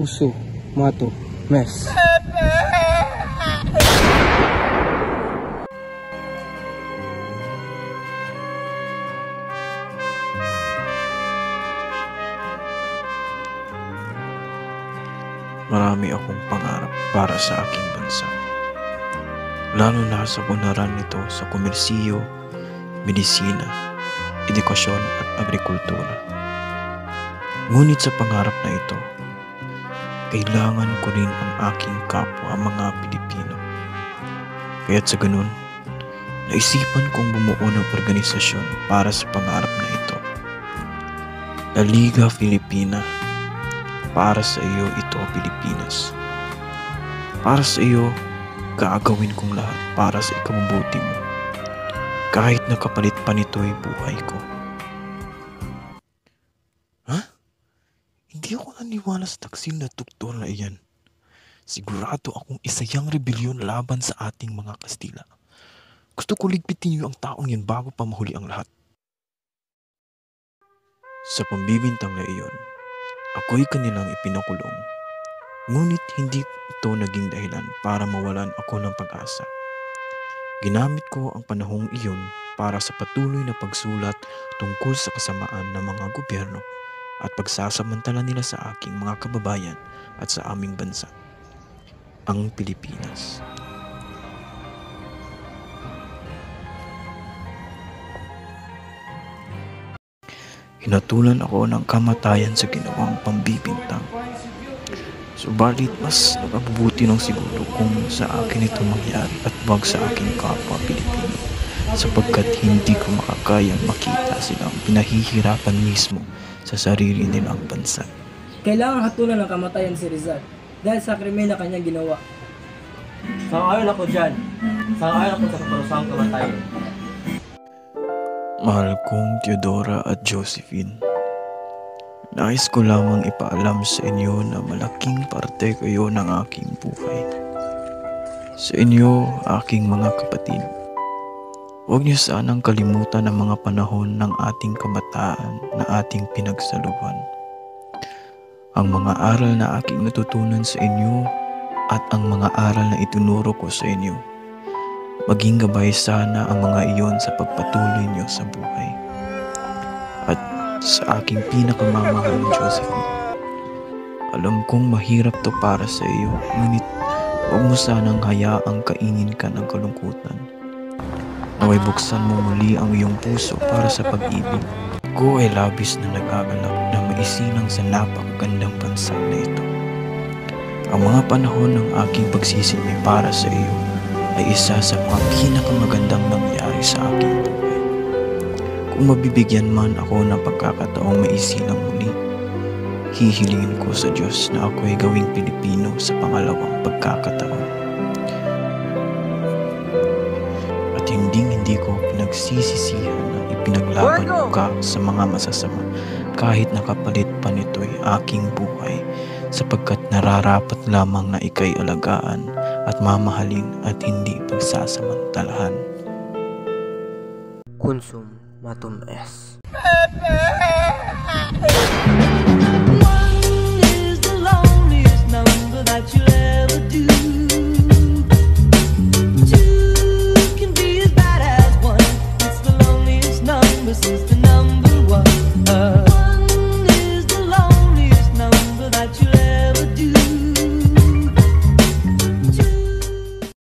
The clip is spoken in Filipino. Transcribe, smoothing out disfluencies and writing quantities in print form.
Puso, Mato, Mes. Marami akong pangarap para sa aking bansa, lalo na sa punaran nito sa komersiyo, medisina, edukasyon at agrikultura. Ngunit sa pangarap na ito, kailangan ko rin ang aking kapwa mga Pilipino. Kaya't sa ganun, naisipan kong bumuo ng organisasyon para sa pangarap na ito. La Liga Filipina. Para sa iyo ito, Pilipinas. Para sa iyo, gagawin kong lahat para sa ikabubuti mo, kahit na kapalit pa nito'y buhay ko. Ha? Hindi ako naniwala sa taksil na tuktor na iyan. Sigurado akong isa yang rebelyon laban sa ating mga Kastila. Gusto ko ligpitin niyo ang taong yan bago pa mahuli ang lahat. Sa pambibintang na iyon, ako'y kanilang ipinakulong, ngunit hindi ito naging dahilan para mawalan ako ng pag-asa. Ginamit ko ang panahong iyon para sa patuloy na pagsulat tungkol sa kasamaan ng mga gobyerno at pagsasamantala nila sa aking mga kababayan at sa aming bansa, ang Pilipinas. Hinatulan ako ng kamatayan sa ginawang pambibintang. Subalit mas nakabubuti ng siguro kung sa akin ito mangyari at wag sa aking kapwa Pilipino, sapagkat hindi ko makakayang makita silang pinahihirapan mismo sa sarili nilang bansa. Kailangan hatulan ng kamatayan si Rizal dahil sa krimen na kanyang ginawa. Sang-ayon ako dyan. Sang-ayon ako sa kaparusahang kamatayan. Mahal kong Teodora at Josephine, nais ko lamang ipaalam sa inyo na malaking parte kayo ng aking buhay. Sa inyo, aking mga kapatid, huwag niyo sanang kalimutan ang mga panahon ng ating kabataan na ating pinagsaluhan. Ang mga aral na aking natutunan sa inyo at ang mga aral na itinuro ko sa inyo, maging gabay sana ang mga iyon sa pagpatuloy niyo sa buhay. At sa aking pinakamamahal na Josephine, alam kong mahirap to para sa iyo, ngunit huwag mo sanang hayaang kainin ka ng kalungkutan. Naway buksan mo muli ang iyong puso para sa pag-ibig. Ako ay labis na nagagalak na maisinang sa napakagandang bansa na ito. Ang mga panahon ng aking pagsisilbi para sa iyo ay isa sa mga pinakamagandang nangyari sa aking buhay. Kung mabibigyan man ako ng pagkakataong maisilang muli, hihilingin ko sa Diyos na ako ay gawing Pilipino sa pangalawang pagkakataon. At hindi ko pinagsisisihan na ipinaglaban ka sa mga masasama, kahit nakapalit pa nito'y aking buhay, sapagkat nararapat lamang na ika'y alagaan at mamahalin at hindi pagsasamantalahan. Consum, Mato, Mes.